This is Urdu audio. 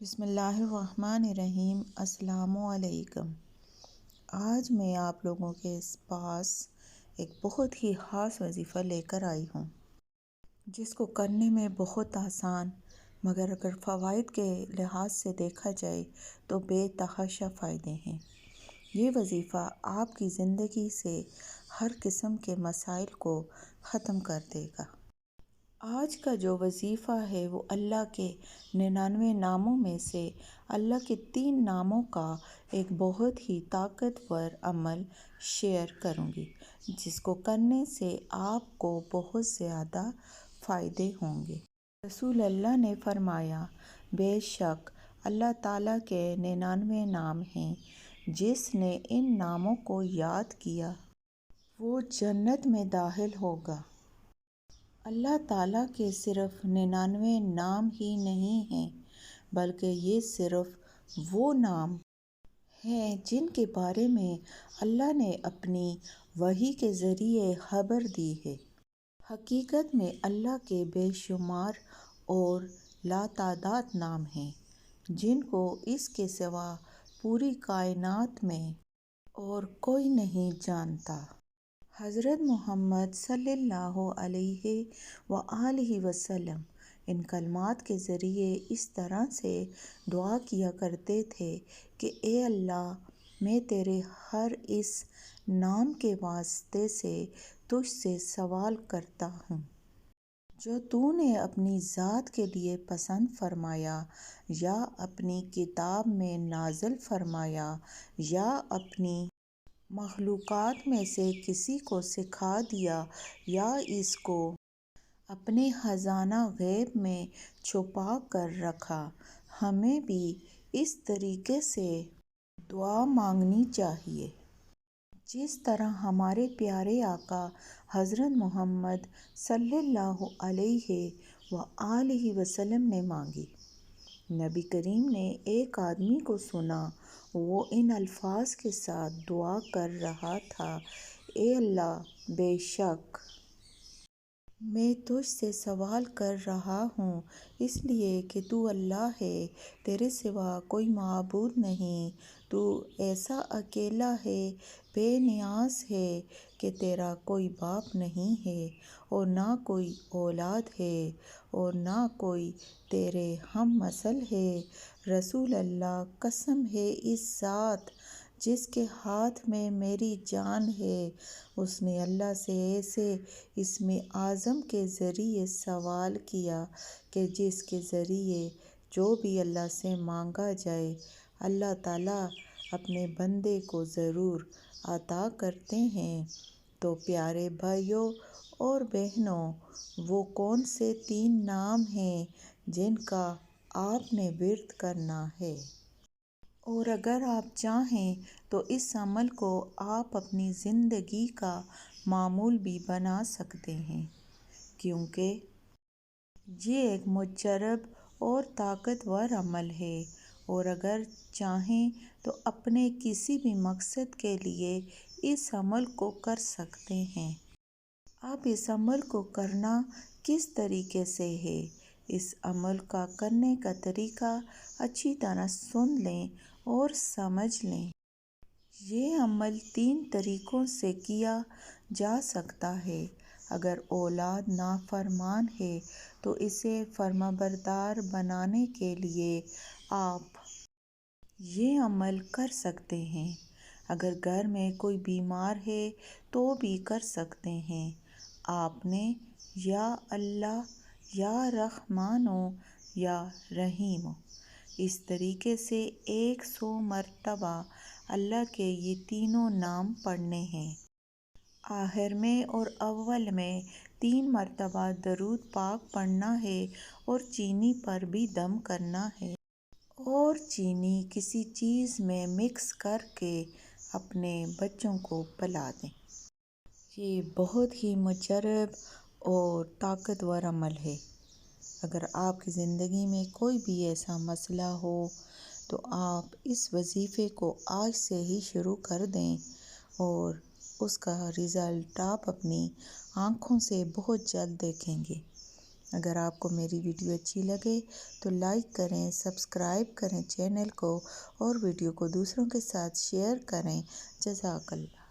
بسم اللہ الرحمن الرحیم۔ السلام علیکم۔ آج میں آپ لوگوں کے پاس ایک بہت ہی خاص وظیفہ لے کر آئی ہوں، جس کو کرنے میں بہت آسان مگر اگر فوائد کے لحاظ سے دیکھا جائے تو بے تحاشا فائدے ہیں۔ یہ وظیفہ آپ کی زندگی سے ہر قسم کے مسائل کو ختم کر دے گا۔ آج کا جو وظیفہ ہے وہ اللہ کے 99 ناموں میں سے اللہ کے 3 ناموں کا ایک بہت ہی طاقتور عمل شیئر کروں گی، جس کو کرنے سے آپ کو بہت زیادہ فائدے ہوں گے۔ رسول اللہ نے فرمایا، بے شک اللہ تعالیٰ کے 99 نام ہیں، جس نے ان ناموں کو یاد کیا وہ جنت میں داخل ہوگا۔ اللہ تعالیٰ کے صرف 99 نام ہی نہیں ہیں، بلکہ یہ صرف وہ نام ہیں جن کے بارے میں اللہ نے اپنی وحی کے ذریعے خبر دی ہے۔ حقیقت میں اللہ کے بے شمار اور لاتعداد نام ہیں، جن کو اس کے سوا پوری کائنات میں اور کوئی نہیں جانتا۔ حضرت محمد صلی اللہ علیہ وآلہ وسلم ان کلمات کے ذریعے اس طرح سے دعا کیا کرتے تھے کہ اے اللہ، میں تیرے ہر اس نام کے واسطے سے تجھ سے سوال کرتا ہوں جو تو نے اپنی ذات کے لیے پسند فرمایا، یا اپنی کتاب میں نازل فرمایا، یا اپنی مخلوقات میں سے کسی کو سکھا دیا، یا اس کو اپنے خزانہ غیب میں چھپا کر رکھا۔ ہمیں بھی اس طریقے سے دعا مانگنی چاہیے جس طرح ہمارے پیارے آقا حضرت محمد صلی اللہ علیہ وآلہ وسلم نے مانگی۔ نبی کریم نے ایک آدمی کو سنا، وہ ان الفاظ کے ساتھ دعا کر رہا تھا، اے اللہ، بے شک میں تجھ سے سوال کر رہا ہوں اس لیے کہ تو اللہ ہے، تیرے سوا کوئی معبود نہیں، تو ایسا اکیلا ہے، بے نیاز ہے کہ تیرا کوئی باپ نہیں ہے اور نہ کوئی اولاد ہے اور نہ کوئی تیرے ہم نسل ہے۔ رسول اللہ، قسم ہے اس ذات جس کے ہاتھ میں میری جان ہے، اس نے اللہ سے ایسے اسم اعظم کے ذریعے سوال کیا کہ جس کے ذریعے جو بھی اللہ سے مانگا جائے اللہ تعالیٰ اپنے بندے کو ضرور عطا کرتے ہیں۔ تو پیارے بھائیوں اور بہنوں، وہ کون سے 3 نام ہیں جن کا آپ نے ورد کرنا ہے؟ اور اگر آپ چاہیں تو اس عمل کو آپ اپنی زندگی کا معمول بھی بنا سکتے ہیں، کیونکہ یہ ایک مجرب اور طاقتور عمل ہے، اور اگر چاہیں تو اپنے کسی بھی مقصد کے لیے اس عمل کو کر سکتے ہیں۔ اب اس عمل کو کرنا کس طریقے سے ہے، اس عمل کا کرنے کا طریقہ اچھی طرح سن لیں اور سمجھ لیں۔ یہ عمل 3 طریقوں سے کیا جا سکتا ہے۔ اگر اولاد نافرمان ہے تو اسے فرمانبردار بنانے کے لیے آپ یہ عمل کر سکتے ہیں۔ اگر گھر میں کوئی بیمار ہے تو بھی کر سکتے ہیں۔ آپ نے یا اللہ، یا رحمانو، یا رحیمو، اس طریقے سے 100 مرتبہ اللہ کے یہ تینوں نام پڑھنے ہیں۔ آخر میں اور اول میں 3 مرتبہ درود پاک پڑھنا ہے اور چینی پر بھی دم کرنا ہے، اور چینی کسی چیز میں مکس کر کے اپنے بچوں کو پلا دیں۔ یہ بہت ہی مجرب اور طاقتور عمل ہے۔ اگر آپ کی زندگی میں کوئی بھی ایسا مسئلہ ہو تو آپ اس وظیفے کو آج سے ہی شروع کر دیں، اور اس کا رزلٹ آپ اپنی آنکھوں سے بہت جلد دیکھیں گے۔ اگر آپ کو میری ویڈیو اچھی لگے تو لائک کریں، سبسکرائب کریں چینل کو اور ویڈیو کو دوسروں کے ساتھ شیئر کریں۔ جزاک اللہ۔